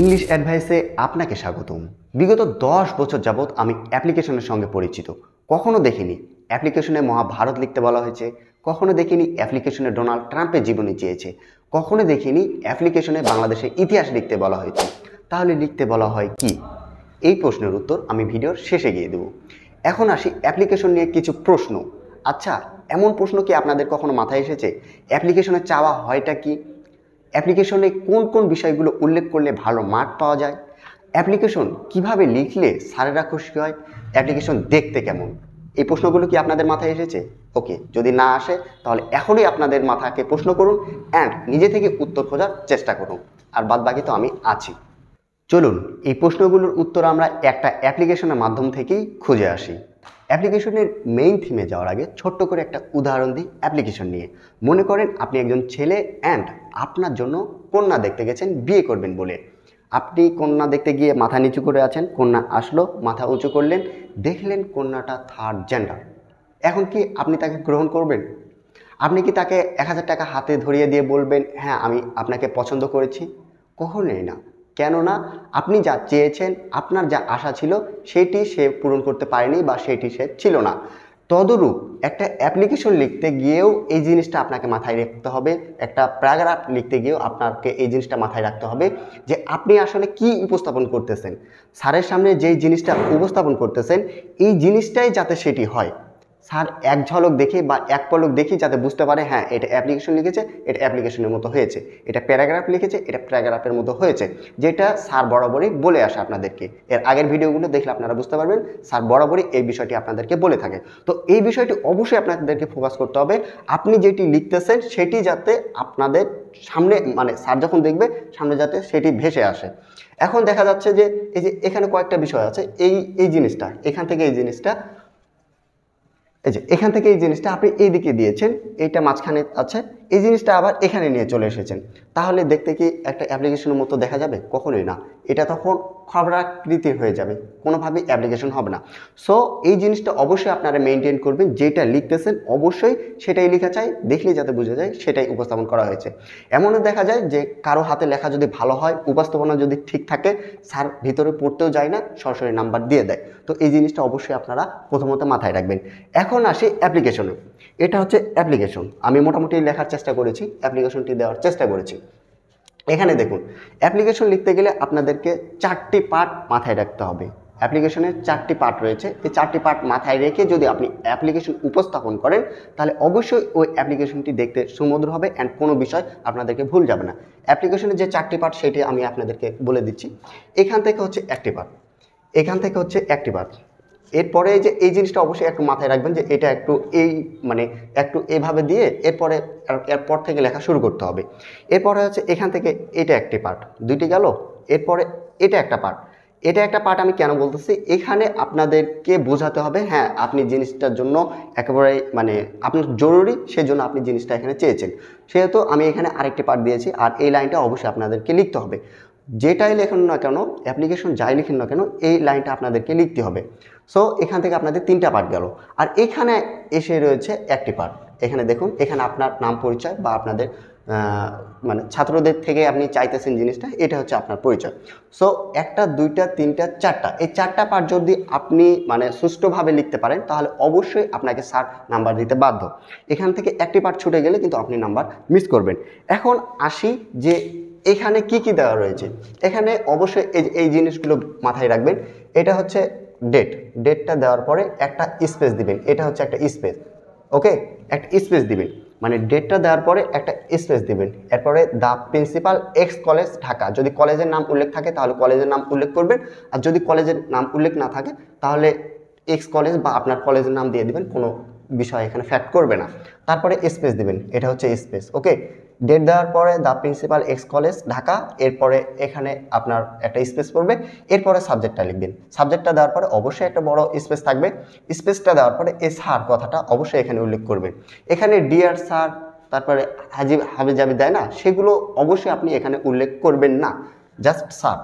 English অ্যাডভাইসে আপনাকে স্বাগতম। বিগত 10 বছর যাবৎ আমি অ্যাপ্লিকেশনের সঙ্গে পরিচিত। কখনো দেখিনি অ্যাপ্লিকেশনে মহাভারত লিখতে বলা হয়েছে, কখনো দেখিনি অ্যাপ্লিকেশনে ডোনাল্ড ট্রাম্পের জীবনী চেয়েছে, কখনো দেখিনি অ্যাপ্লিকেশনে বাংলাদেশের ইতিহাস লিখতে বলা হয়েছে। তাহলে লিখতে বলা হয় কি? এই প্রশ্নের উত্তর আমি ভিডিওর শেষে গিয়ে দেব। এখন আসি অ্যাপ্লিকেশন নিয়ে কিছু প্রশ্ন। আচ্ছা, এমন প্রশ্ন কি আপনাদের কখনো মাথায় এসেছে? অ্যাপ্লিকেশনে চাওয়া হয়টা কি? অ্যাপ্লিকেশনে কোন কোন বিষয়গুলো উল্লেখ করলে ভালো মার্ক পাওয়া যায়? অ্যাপ্লিকেশন কিভাবে লিখলে স্যারেরা খুশি হয়? অ্যাপ্লিকেশন দেখতে কেমন? এই প্রশ্নগুলো কি আপনাদের মাথায় এসেছে? ওকে, যদি না আসে তাহলে এখনই আপনাদের মাথাকে প্রশ্ন করুন অ্যান্ড নিজে থেকে উত্তর খোঁজার চেষ্টা করুন, আর বাদ বাকি তো আমি আছি। চলুন এই প্রশ্নগুলোর উত্তর আমরা একটা অ্যাপ্লিকেশনের মাধ্যম থেকেই খুঁজে আসি। অ্যাপ্লিকেশনের মেইন থিমে যাওয়ার আগে ছোট্ট করে একটা উদাহরণ দিই অ্যাপ্লিকেশন নিয়ে। মনে করেন আপনি একজন ছেলে অ্যান্ড আপনার জন্য কন্যা দেখতে গেছেন বিয়ে করবেন বলে। আপনি কন্যা দেখতে গিয়ে মাথা নিচু করে আছেন, কন্যা আসলো, মাথা উঁচু করলেন, দেখলেন কন্যাটা থার্ড জেন্ডার। এখন কি আপনি তাকে গ্রহণ করবেন? আপনি কি তাকে 1000 টাকা হাতে ধরিয়ে দিয়ে বলবেন হ্যাঁ আমি আপনাকে পছন্দ করেছি? কখনোই না। কেননা আপনি যা চেয়েছেন, আপনার যা আশা ছিল সেটি সে পূরণ করতে পারেনি বা সেটি সে ছিল না। তদরূপ একটা অ্যাপ্লিকেশন লিখতে গিয়েও এই জিনিসটা আপনাকে মাথায় রাখতে হবে, একটা প্যারাগ্রাফ লিখতে গিয়েও আপনাকে এই জিনিসটা মাথায় রাখতে হবে যে আপনি আসলে কি উপস্থাপন করতেছেন। স্যারের সামনে যেই জিনিসটা উপস্থাপন করতেছেন এই জিনিসটাই যাতে সেটি হয়। স্যার এক ঝলক দেখে বা এক পলক দেখি যাতে বুঝতে পারে হ্যাঁ এটা অ্যাপ্লিকেশন লিখেছে, এটা অ্যাপ্লিকেশনের মতো হয়েছে, এটা প্যারাগ্রাফ লিখেছে, এটা প্যারাগ্রাফের মতো হয়েছে, যেটা স্যার বরাবরই বলে আসে আপনাদেরকে। এর আগের ভিডিওগুলো দেখলে আপনারা বুঝতে পারবেন স্যার বরাবরই এই বিষয়টি আপনাদেরকে বলে থাকে। তো এই বিষয়টি অবশ্যই আপনাদেরকে ফোকাস করতে হবে। আপনি যেটি লিখতেছেন সেটি যাতে আপনাদের সামনে মানে স্যার যখন দেখবে সামনে যাতে সেটি ভেসে আসে। এখন দেখা যাচ্ছে যে এই যে এখানে কয়েকটা বিষয় আছে, এই জিনিসটা এখান থেকে এই জিনিসটা এই যে এখান থেকে এই জিনিসটা আপনি এইদিকে দিয়েছেন, এইটা মাঝখানে আছে, এই জিনিসটা আবার এখানে নিয়ে চলে এসেছেন। তাহলে দেখতে কি একটা অ্যাপ্লিকেশনের মতো দেখা যাবে? কখনোই না। এটা তখন খবরাকৃতির হয়ে যাবে, কোনোভাবেই অ্যাপ্লিকেশন হবে না। সো এই জিনিসটা অবশ্যই আপনারা মেনটেন করবেন, যেটা লিখতেছেন অবশ্যই সেটাই লেখা চাই, দেখলেই যাতে বোঝা যায় সেটাই উপস্থাপন করা হয়েছে। এমনও দেখা যায় যে কারো হাতে লেখা যদি ভালো হয়, উপস্থাপনা যদি ঠিক থাকে, স্যার ভিতরে পড়তেও যায় না, সরাসরি নাম্বার দিয়ে দেয়। তো এই জিনিসটা অবশ্যই আপনারা প্রথমত মাথায় রাখবেন। এখন আসি অ্যাপ্লিকেশনে। এটা হচ্ছে অ্যাপ্লিকেশন, আমি মোটামুটি লেখার চেষ্টা করেছি, অ্যাপ্লিকেশনটি দেওয়ার চেষ্টা করেছি। এখানে দেখুন, অ্যাপ্লিকেশন লিখতে গেলে আপনাদেরকে 4টি পার্ট মাথায় রাখতে হবে। অ্যাপ্লিকেশনের 4টি পার্ট রয়েছে, এই 4টি পার্ট মাথায় রেখে যদি আপনি অ্যাপ্লিকেশন উপস্থাপন করেন তাহলে অবশ্যই ওই অ্যাপ্লিকেশনটি দেখতে সুমধুর হবে অ্যান্ড কোনো বিষয় আপনাদেরকে ভুল যাবে না। অ্যাপ্লিকেশনের যে 4টি পার্ট সেটি আমি আপনাদেরকে বলে দিচ্ছি। এখান থেকে হচ্ছে একটি পার্ট, এখান থেকে হচ্ছে একটি পার্ট, এরপরে যে এই জিনিসটা অবশ্যই একটু মাথায় রাখবেন যে এটা একটু এই মানে একটু এভাবে দিয়ে এরপর থেকে লেখা শুরু করতে হবে। এরপরে হচ্ছে এখান থেকে এটা একটি পার্ট, দুইটি গেল। এরপরে এটা একটা পার্ট, এটা একটা পার্ট আমি কেন বলতেছি, এখানে আপনাদেরকে বোঝাতে হবে হ্যাঁ আপনি জিনিসটার জন্য একেবারে মানে আপনার জরুরি, সেজন্য আপনি জিনিসটা এখানে চেয়েছেন। সেহেতু আমি এখানে আরেকটি পার্ট দিয়েছি, আর এই লাইনটা অবশ্যই আপনাদেরকে লিখতে হবে। যেটাই লেখেন না কেন, অ্যাপ্লিকেশন যাই লিখেন না কেন, এই লাইনটা আপনাদেরকে লিখতে হবে। সো এখান থেকে আপনাদের 3টা পার্ট গেল, আর এখানে এসে রয়েছে একটি পার্ট। এখানে দেখুন, এখানে আপনার নাম পরিচয় বা আপনাদের মানে ছাত্রদের থেকে আপনি চাইতেছেন জিনিসটা, এটা হচ্ছে আপনার পরিচয়। সো 1টা 2টা 3টা 4টা, এই 4টা পার্ট যদি আপনি মানে সুষ্ঠুভাবে লিখতে পারেন তাহলে অবশ্যই আপনাকে স্যার নাম্বার দিতে বাধ্য। এখান থেকে একটি পার্ট ছুটে গেলে কিন্তু আপনি নাম্বার মিস করবেন। এখন আসি যে এখানে কি কি দেওয়া রয়েছে। এখানে অবশ্যই এই জিনিসগুলো মাথায় রাখবেন। এটা হচ্ছে ডেটটা দেওয়ার পরে একটা স্পেস দিবেন, এটা হচ্ছে একটা স্পেস। ওকে, একটা স্পেস দিবেন, মানে ডেটটা দেওয়ার পরে একটা স্পেস দিবেন। এরপরে the principal x college Dhaka, যদি কলেজের নাম উল্লেখ থাকে তাহলে কলেজের নাম উল্লেখ করবেন, আর যদি কলেজের নাম উল্লেখ না থাকে তাহলে এক্স কলেজ বা আপনার কলেজের নাম দিয়ে দিবেন, কোনো বিষয় এখানে ফ্যাক্ট করবে না। তারপরে স্পেস দিবেন, এটা হচ্ছে স্পেস। ওকে, ডেট দেওয়ার পরে the principal x college Dhaka, এরপরে এখানে আপনার একটা স্পেস পড়বে, এরপরে সাবজেক্টটা লিখবেন। সাবজেক্টটা দেওয়ার পরে অবশ্যই একটা বড় স্পেস থাকবে। স্পেসটা দেওয়ার পরে এই স্যার কথাটা অবশ্যই এখানে উল্লেখ করবেন। এখানে ডিয়ার স্যার, তারপরে হাবি জাবি দেয় না, সেগুলো অবশ্যই আপনি এখানে উল্লেখ করবেন না, জাস্ট স্যার।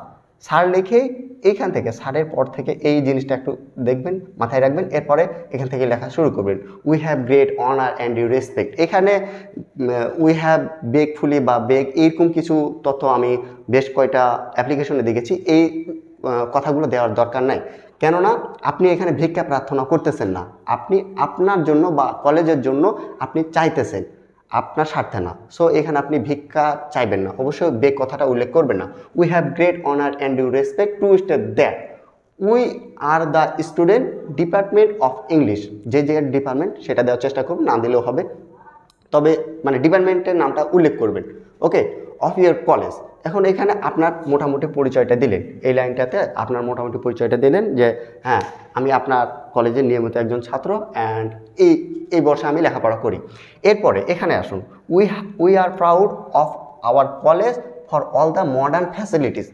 স্যার লিখেই এইখান থেকে স্যারের পর থেকে এই জিনিসটা একটু দেখবেন, মাথায় রাখবেন, এরপরে এখান থেকে লেখা শুরু করবেন। We have great honour and you respect. এখানে উই হ্যাভ বেগফুলি বা বেগ এরকম কিছু তথ্য আমি বেশ কয়টা অ্যাপ্লিকেশনে দেখেছি, এই কথাগুলো দেওয়ার দরকার নাই। কেননা আপনি এখানে ভিক্ষা প্রার্থনা করতেছেন না, আপনি আপনার জন্য বা কলেজের জন্য আপনি চাইতেছেন, আপনার স্বার্থে না। সো এখানে আপনি ভিক্ষা চাইবেন না, অবশ্যই বেগ কথাটা উল্লেখ করবেন না। We have great honour and you respect to state that we are the student department of English. যে ডিপার্টমেন্ট সেটা দেওয়ার চেষ্টা করুন, না দিলেও হবে, তবে মানে ডিপার্টমেন্টের নামটা উল্লেখ করবেন। ওকে, অফ ইয়ার কলেজ। এখন এখানে আপনার মোটামুটি পরিচয়টা দিলেন, এই লাইনটাতে আপনার মোটামুটি পরিচয়টা দিলেন যে হ্যাঁ আমি আপনার কলেজের নিয়মিত একজন ছাত্র অ্যান্ড এই বর্ষে আমি লেখাপড়া করি। এরপরে এখানে আসুন, we are proud of our college for all the modern facilities.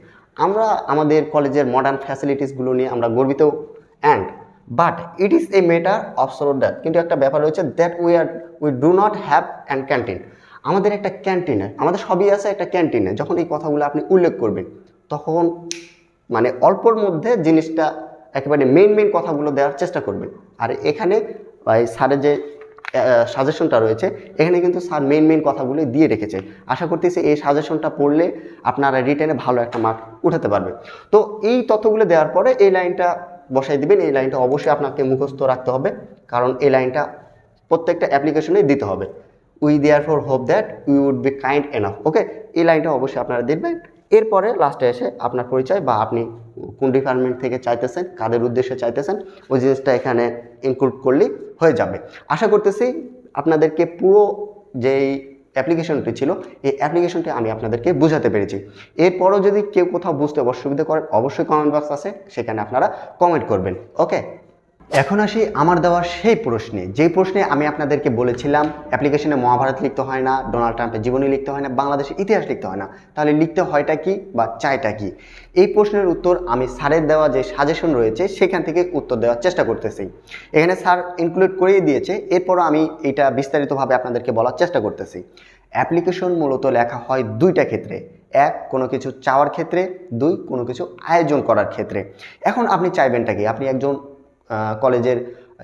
আমরা আমাদের কলেজের মডার্ন ফ্যাসিলিটিসগুলো নিয়ে আমরা গর্বিত। And but it is a matter of শ্রদ্ধা, কিন্তু একটা ব্যাপার রয়েছে, that we do not have an canteen. আমাদের একটা ক্যান্টিনে, আমাদের সবই আছে একটা ক্যান্টিনে। যখন এই কথাগুলো আপনি উল্লেখ করবেন তখন মানে অল্পর মধ্যে জিনিসটা একেবারে মেইন কথাগুলো দেওয়ার চেষ্টা করবেন। আর এখানে স্যারের যে সাজেশনটা রয়েছে এখানে কিন্তু স্যার মেইন কথাগুলো দিয়ে রেখেছে। আশা করতেছি এই সাজেশনটা পড়লে আপনারা রিটেনে ভালো একটা মার্ক উঠাতে পারবে। তো এই তথ্যগুলো দেওয়ার পরে এই লাইনটা বসাই দিবেন। এই লাইনটা অবশ্যই আপনাকে মুখস্থ রাখতে হবে, কারণ এই লাইনটা প্রত্যেকটা অ্যাপ্লিকেশনে দিতে হবে। We therefore hope that we would be kind enough. Okay, এই লাইনটা অবশ্যই আপনারা দেখবেন। এরপরে লাস্টে এসে আপনার পরিচয় বা আপনি কোন ডিপার্টমেন্ট থেকে চাইতেছেন, কাদের উদ্দেশ্যে চাইতেছেন, ওই জিনিসটা এখানে ইনক্লুড করলেই হয়ে যাবে। আশা করতেছি আপনাদেরকে পুরো যেই অ্যাপ্লিকেশনটি ছিল এই অ্যাপ্লিকেশনটি আমি আপনাদেরকে বোঝাতে পেরেছি। এরপরও যদি কেউ কোথাও বুঝতে অসুবিধা করেন অবশ্যই কমেন্ট বক্স আছে, সেখানে আপনারা কমেন্ট করবেন। ওকে, এখন আসি আমার দেওয়া সেই প্রশ্নে, যেই প্রশ্নে আমি আপনাদেরকে বলেছিলাম অ্যাপ্লিকেশনে মহাভারত লিখতে হয় না, ডোনাল্ড ট্রাম্পের জীবনী লিখতে হয় না, বাংলাদেশের ইতিহাস লিখতে হয় না, তাহলে লিখতে হয়টা কি বা চাইটা কি? এই প্রশ্নের উত্তর আমি স্যারের দেওয়া যে সাজেশন রয়েছে সেখান থেকে উত্তর দেওয়ার চেষ্টা করতেছি। এখানে স্যার ইনক্লুড করেই দিয়েছে, এরপরও আমি এটা বিস্তারিতভাবে আপনাদেরকে বলার চেষ্টা করতেছি। অ্যাপ্লিকেশন মূলত লেখা হয় দুইটা ক্ষেত্রে, এক কোনো কিছু চাওয়ার ক্ষেত্রে, দুই কোনো কিছু আয়োজন করার ক্ষেত্রে। এখন আপনি চাইবেনটা কি? আপনি একজন কলেজের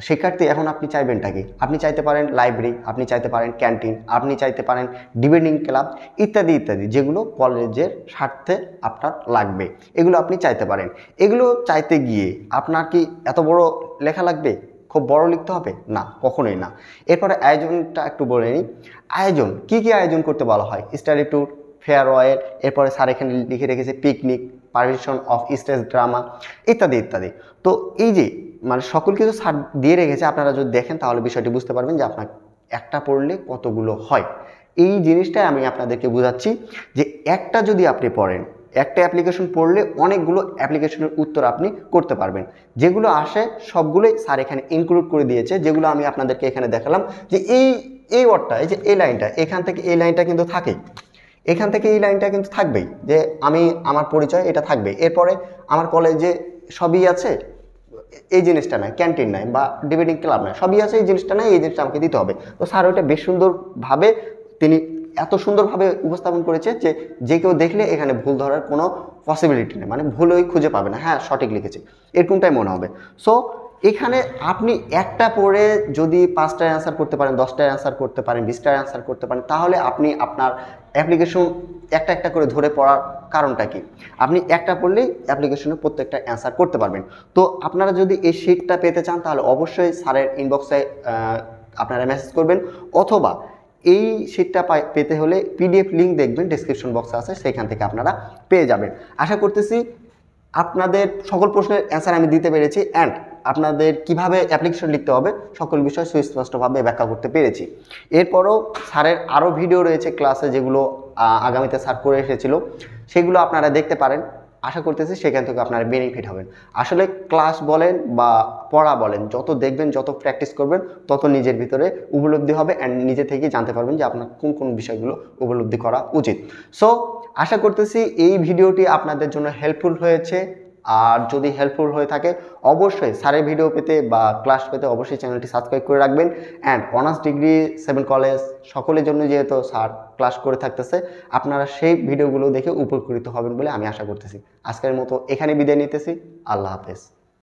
শিক্ষার্থী, এখন আপনি চাইবেনটা কি? আপনি চাইতে পারেন লাইব্রেরি, আপনি চাইতে পারেন ক্যান্টিন, আপনি চাইতে পারেন ডিবেটিং ক্লাব ইত্যাদি ইত্যাদি, যেগুলো কলেজের স্বার্থে আপনার লাগবে, এগুলো আপনি চাইতে পারেন। এগুলো চাইতে গিয়ে আপনার কি এত বড় লেখা লাগবে? খুব বড় লিখতে হবে? না, কখনোই না। এরপরে আয়োজনটা একটু বলে নিই। আয়োজন কী কী আয়োজন করতে বলা হয়? স্টাডি ট্যুর, ফেয়ারওয়েল, এরপরে স্যার এখানে লিখে রেখেছে picnic, permission of stage drama ইত্যাদি ইত্যাদি। তো এই যে মানে সকল কিছু ছাড় দিয়ে রেখেছে, আপনারা যদি দেখেন তাহলে বিষয়টি বুঝতে পারবেন যে আপনার একটা পড়লে কতগুলো হয়। এই জিনিসটাই আমি আপনাদেরকে বোঝাচ্ছি যে একটা যদি আপনি পড়েন, একটা অ্যাপ্লিকেশন পড়লে অনেকগুলো অ্যাপ্লিকেশনের উত্তর আপনি করতে পারবেন। যেগুলো আসে সবগুলোই স্যার এখানে ইনক্লুড করে দিয়েছে, যেগুলো আমি আপনাদেরকে এখানে দেখালাম যে এই ওয়ার্ডটা, এই যে এই লাইনটা, এখান থেকে এই লাইনটা কিন্তু থাকেই, এখান থেকে এই লাইনটা কিন্তু থাকবেই, যে আমি আমার পরিচয় এটা থাকবে। এরপরে আমার কলেজে সবই আছে, এই জিনিসটা নাই, ক্যান্টিন নাই বা ডিবেটিং ক্লাব নাই, সবই আছে, এই জিনিসটা নাই, এই জিনিসটা আমাকে দিতে হবে। তো স্যার ওইটা বেশ সুন্দরভাবে তিনি এত সুন্দরভাবে উপস্থাপন করেছে যে যে কেউ দেখলে এখানে ভুল ধরার কোনো পসিবিলিটি নেই, মানে ভুলই খুঁজে পাবে না, হ্যাঁ সঠিক লিখেছে এরকমটাই মনে হবে। সো এখানে আপনি একটা পড়ে যদি 5টায় অ্যান্সার করতে পারেন, 10টায় অ্যান্সার করতে পারেন, 20টায় অ্যান্সার করতে পারেন, তাহলে আপনি আপনার অ্যাপ্লিকেশন একটা একটা করে ধরে পড়ার কারণটা কি? আপনি একটা পড়লেই অ্যাপ্লিকেশনে প্রত্যেকটা অ্যান্সার করতে পারবেন। তো আপনারা যদি এই শিটটা পেতে চান তাহলে অবশ্যই স্যারের ইনবক্সে আপনারা মেসেজ করবেন, অথবা এই শিটটা পেতে হলে পিডিএফ লিঙ্ক দেখবেন ডেসক্রিপশন বক্সে আছে, সেখান থেকে আপনারা পেয়ে যাবেন। আশা করতেছি আপনাদের সকল প্রশ্নের অ্যান্সার আমি দিতে পেরেছি, অ্যান্ড আপনাদের কিভাবে অ্যাপ্লিকেশন লিখতে হবে সকল বিষয় সুস্পষ্টভাবে ব্যাখ্যা করতে পেরেছি। এরপরও স্যারের আরও ভিডিও রয়েছে ক্লাসে, যেগুলো আগামীতে স্যার করে এসেছিল, সেগুলো আপনারা দেখতে পারেন। আশা করতেছি সেখান থেকে আপনারা বেনিফিট হবেন। আসলে ক্লাস বলেন বা পড়া বলেন, যত দেখবেন, যত প্র্যাকটিস করবেন, তত নিজের ভিতরে উপলব্ধি হবে, অ্যান্ড নিজে থেকেই জানতে পারবেন যে আপনার কোন কোন বিষয়গুলো উপলব্ধি করা উচিত। সো আশা করতেছি এই ভিডিওটি আপনাদের জন্য হেল্পফুল হয়েছে। আর যদি হেল্পফুল হয়ে থাকে অবশ্যই স্যারের ভিডিও পেতে বা ক্লাস পেতে অবশ্যই চ্যানেলটি সাবস্ক্রাইব করে রাখবেন। অ্যান্ড অনার্স ডিগ্রি 7 কলেজ সকলের জন্য যেহেতু স্যার ক্লাস করে থাকতেছে, আপনারা সেই ভিডিওগুলো দেখে উপকৃত হবেন বলে আমি আশা করতেছি। আজকের মতো এখানে বিদায় নিতেছি। আল্লাহ হাফেজ।